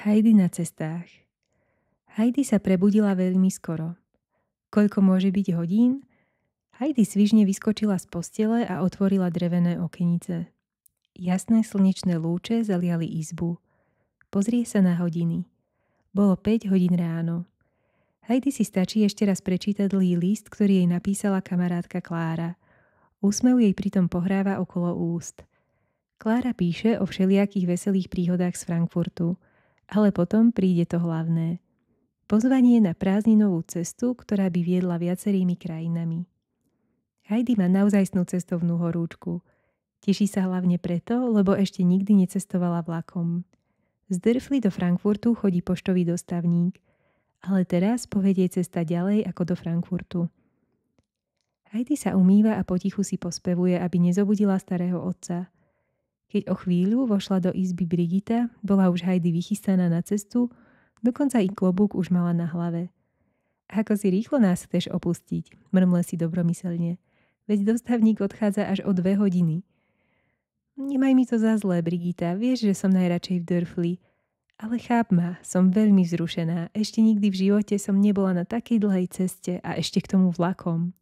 Heidi na cestách. Heidi sa prebudila veľmi skoro. Koľko môže byť hodín? Heidi svižne vyskočila z postele a otvorila drevené okenice. Jasné slnečné lúče zaliali izbu. Pozrie sa na hodiny. Bolo 5 hodín ráno. Heidi si stačí ešte raz prečítať dlhý list, ktorý jej napísala kamarátka Klára. Úsmev jej pritom pohráva okolo úst. Klára píše o všelijakých veselých príhodách z Frankfurtu, ale potom príde to hlavné. Pozvanie na prázdninovú cestu, ktorá by viedla viacerými krajinami. Heidi má naozajstnú cestovnú horúčku. Teší sa hlavne preto, lebo ešte nikdy necestovala vlakom. Z Dörfli do Frankfurtu chodí poštový dostavník, ale teraz povedie cesta ďalej ako do Frankfurtu. Heidi sa umýva a potichu si pospevuje, aby nezobudila starého otca. Keď o chvíľu vošla do izby Brigita, bola už Heidi vychystaná na cestu, dokonca i klobúk už mala na hlave. Ako si rýchlo nás chceš opustiť, mrmle si dobromyselne. Veď dostavník odchádza až o 2 hodiny. Nemaj mi to za zlé, Brigita, vieš, že som najradšej v Dörfli. Ale cháp ma, som veľmi vzrušená. Ešte nikdy v živote som nebola na takej dlhej ceste a ešte k tomu vlakom.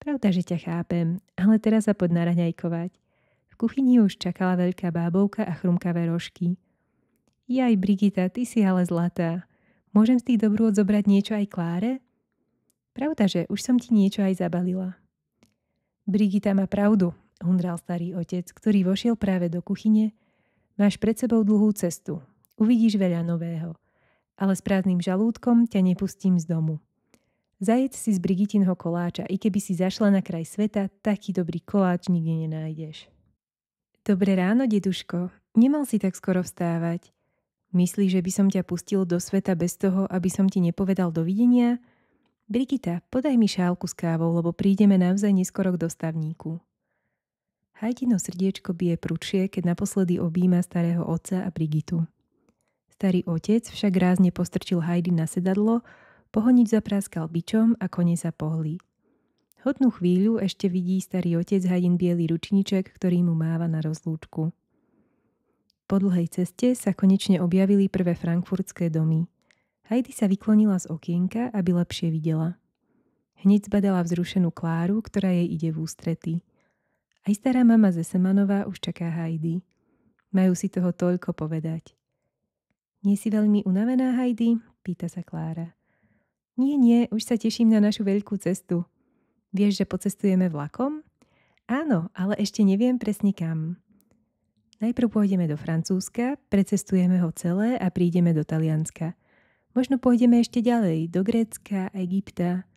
Pravda, že ťa chápem, ale teraz sa poď naraňajkovať. V kuchyni už čakala veľká bábovka a chrumkavé rožky. Jaj, Brigita, ty si ale zlatá. Môžem z tých dobrôd zobrať niečo aj Kláre? Pravda, že už som ti niečo aj zabalila. Brigita má pravdu, hundral starý otec, ktorý vošiel práve do kuchyne. Máš pred sebou dlhú cestu. Uvidíš veľa nového. Ale s prázdnym žalúdkom ťa nepustím z domu. Zajedz si z Brigitinho koláča, i keby si zašla na kraj sveta, taký dobrý koláč nikde nenájdeš. Dobré ráno, deduško. Nemal si tak skoro vstávať. Myslíš, že by som ťa pustil do sveta bez toho, aby som ti nepovedal dovidenia? Brigita, podaj mi šálku s kávou, lebo prídeme naozaj neskoro k dostavníku. Heidino srdiečko bije prudšie, keď naposledy objíma starého otca a Brigitu. Starý otec však rázne postrčil Heidi na sedadlo, pohonič zapráskal bičom a kone sa pohli. Hodnú chvíľu ešte vidí starý otec Heidin biely ručníček, ktorý mu máva na rozlúčku. Po dlhej ceste sa konečne objavili prvé frankfurtské domy. Heidi sa vyklonila z okienka, aby lepšie videla. Hneď zbadala vzrušenú Kláru, ktorá jej ide v ústrety. Aj stará mama ze Semanová už čaká Heidi. Majú si toho toľko povedať. Nie si veľmi unavená, Heidi? Pýta sa Klára. Nie, už sa teším na našu veľkú cestu. Vieš, že pocestujeme vlakom? Áno, ale ešte neviem presne kam. Najprv pôjdeme do Francúzska, precestujeme ho celé a prídeme do Talianska. Možno pôjdeme ešte ďalej, do Grécka, Egypta.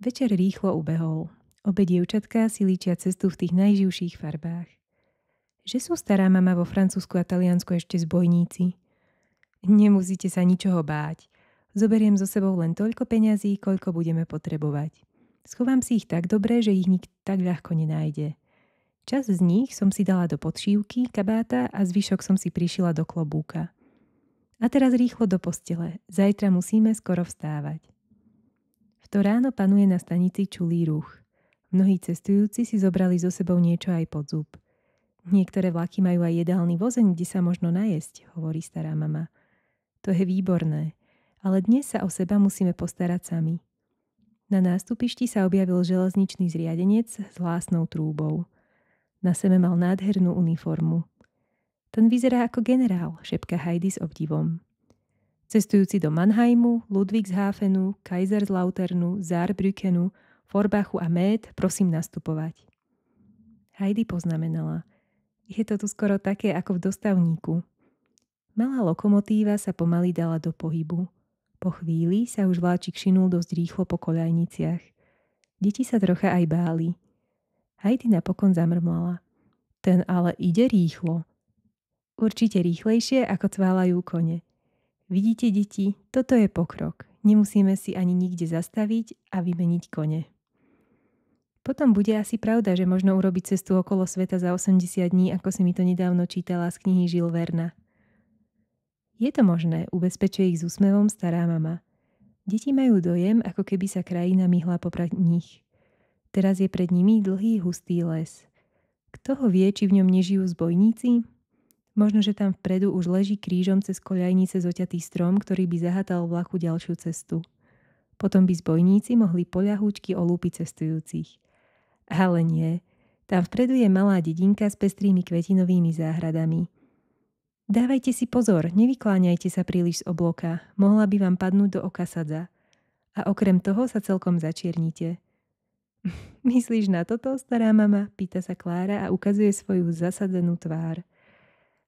Večer rýchlo ubehol. Obe dievčatká si líčia cestu v tých najživších farbách. Že sú stará mama vo Francúzsku a Taliansku ešte zbojníci. Nemusíte sa ničoho báť. Zoberiem so sebou len toľko peňazí, koľko budeme potrebovať. Schovám si ich tak dobre, že ich nik tak ľahko nenájde. Čas z nich som si dala do podšívky, kabáta a zvyšok som si prišila do klobúka. A teraz rýchlo do postele. Zajtra musíme skoro vstávať. V to ráno panuje na stanici čulý ruch. Mnohí cestujúci si zobrali so sebou niečo aj pod zub. Niektoré vlaky majú aj jedálny vozeň, kde sa možno najesť, hovorí stará mama. To je výborné, ale dnes sa o seba musíme postarať sami. Na nástupišti sa objavil železničný zriadenec s hlásnou trúbou. Na sebe mal nádhernú uniformu. Ten vyzerá ako generál, šepka Heidi s obdivom. Cestujúci do Mannheimu, Ludwigshafenu, Kaiserslauternu, Saarbrückenu, Forbachu a Med, prosím nastupovať. Heidi poznamenala. Je to tu skoro také ako v dostavníku. Malá lokomotíva sa pomaly dala do pohybu. Po chvíli sa už vláčik šinul dosť rýchlo po koľajniciach. Deti sa trocha aj báli. Heidi napokon zamrmlala. Ten ale ide rýchlo. Určite rýchlejšie, ako cválajú kone. Vidíte, deti, toto je pokrok. Nemusíme si ani nikde zastaviť a vymeniť kone. Potom bude asi pravda, že možno urobiť cestu okolo sveta za 80 dní, ako si mi to nedávno čítala z knihy Jules Verna. Je to možné, ubezpečuje ich s úsmevom stará mama. Deti majú dojem, ako keby sa krajina myhla popred nich. Teraz je pred nimi dlhý, hustý les. Kto ho vie, či v ňom nežijú zbojníci? Možno, že tam vpredu už leží krížom cez koľajnice zoťatý strom, ktorý by zahatal vlaku ďalšiu cestu. Potom by zbojníci mohli poľahúčky olúpiť cestujúcich. Ale nie. Tam vpredu je malá dedinka s pestrými kvetinovými záhradami. Dávajte si pozor, nevykláňajte sa príliš z obloka. Mohla by vám padnúť do oka sadza. A okrem toho sa celkom začiernite. Myslíš na toto, stará mama? Pýta sa Klára a ukazuje svoju zasadenú tvár.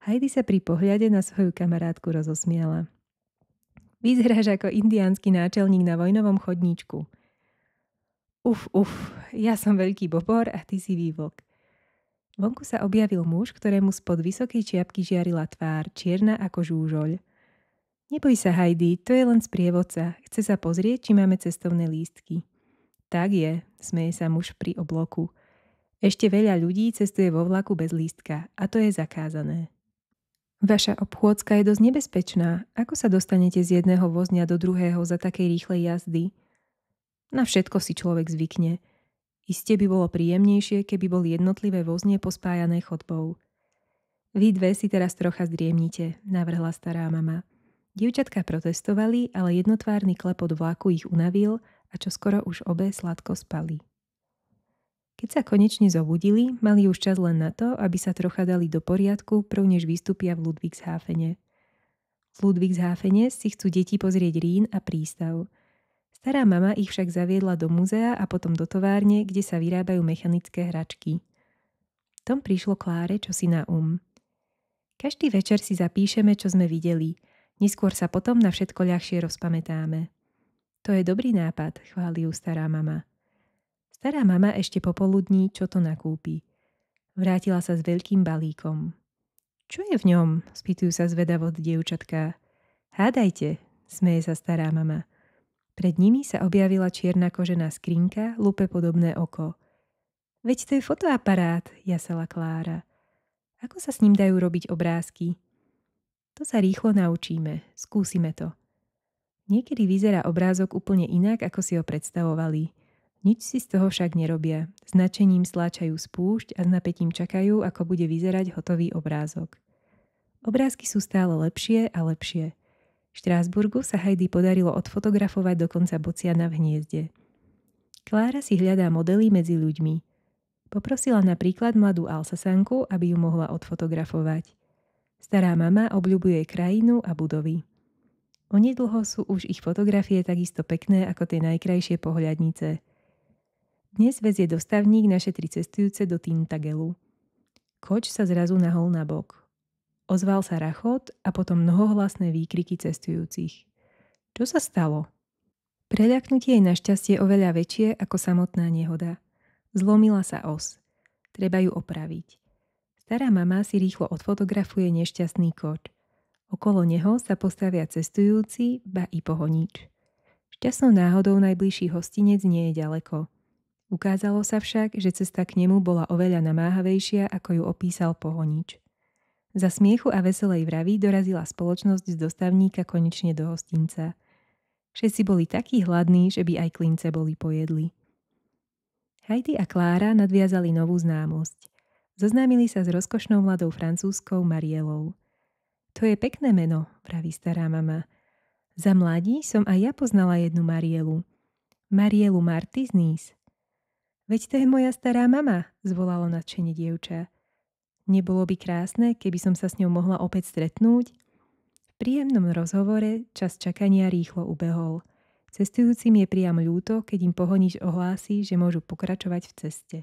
Heidi sa pri pohľade na svoju kamarátku rozosmiala. Vyzeráš ako indiánsky náčelník na vojnovom chodníčku. Uf, ja som veľký bobor a ty si vývlk. Vonku sa objavil muž, ktorému spod vysokej čiapky žiarila tvár, čierna ako žúžoľ. Neboj sa, Heidi, to je len sprievodca. Chce sa pozrieť, či máme cestovné lístky. Tak je, smeje sa muž pri obloku. Ešte veľa ľudí cestuje vo vlaku bez lístka a to je zakázané. Vaša obchôdzka je dosť nebezpečná. Ako sa dostanete z jedného vozňa do druhého za takej rýchlej jazdy? Na všetko si človek zvykne. Iste by bolo príjemnejšie, keby boli jednotlivé vozne pospájané chodbou. Vy dve si teraz trocha zdriemnite, navrhla stará mama. Dievčatka protestovali, ale jednotvárny klepot vlaku ich unavil a čoskoro už obe sladko spali. Keď sa konečne zobudili, mali už čas len na to, aby sa trocha dali do poriadku, prv než vystúpia v Ludwigshafene. V Ludwigshafene si chcú deti pozrieť Rín a prístav. Stará mama ich však zaviedla do múzea a potom do továrne, kde sa vyrábajú mechanické hračky. Tom prišlo Kláre čosi na Každý večer si zapíšeme, čo sme videli. Neskôr sa potom na všetko ľahšie rozpamätáme. To je dobrý nápad, chváli ju stará mama. Stará mama ešte popoludní čo to nakúpi. Vrátila sa s veľkým balíkom. Čo je v ňom? Spýtujú sa zvedavo dievčatká. Hádajte, smeje sa stará mama. Pred nimi sa objavila čierna kožená skrinka, lupe podobné oko. Veď to je fotoaparát, jasala Klára. Ako sa s ním dajú robiť obrázky? To sa rýchlo naučíme, skúsime to. Niekedy vyzerá obrázok úplne inak, ako si ho predstavovali. Nič si z toho však nerobia. Značením stláčajú spúšť a s napätím čakajú, ako bude vyzerať hotový obrázok. Obrázky sú stále lepšie a lepšie. V Štrásburgu sa Heidi podarilo odfotografovať dokonca bociana v hniezde. Klára si hľadá modely medzi ľuďmi. Poprosila napríklad mladú Alsasanku, aby ju mohla odfotografovať. Stará mama obľubuje krajinu a budovy. Onedlho sú už ich fotografie takisto pekné ako tie najkrajšie pohľadnice. Dnes vezie dostavník naše 3 cestujúce do Tintagelu. Koč sa zrazu nahol na bok. Ozval sa rachot a potom mnohohlasné výkriky cestujúcich. Čo sa stalo? Preľaknutie je našťastie oveľa väčšie ako samotná nehoda. Zlomila sa os. Treba ju opraviť. Stará mama si rýchlo odfotografuje nešťastný koč. Okolo neho sa postavia cestujúci, ba i pohonič. Šťastnou náhodou najbližší hostinec nie je ďaleko. Ukázalo sa však, že cesta k nemu bola oveľa namáhavejšia, ako ju opísal pohonič. Za smiechu a veselej vraví dorazila spoločnosť z dostavníka konečne do hostinca. Všetci boli takí hladní, že by aj klince boli pojedli. Heidi a Klára nadviazali novú známosť. Zoznámili sa s rozkošnou mladou francúzskou Marielou. To je pekné meno, vraví stará mama. Za mladí som aj ja poznala jednu Marielu. Marielu Marty z Nice. Veď to je moja stará mama, zvolalo nadšene dievča. Nebolo by krásne, keby som sa s ňou mohla opäť stretnúť? V príjemnom rozhovore čas čakania rýchlo ubehol. Cestujúcim je priam ľúto, keď im pohonič ohlási, že môžu pokračovať v ceste.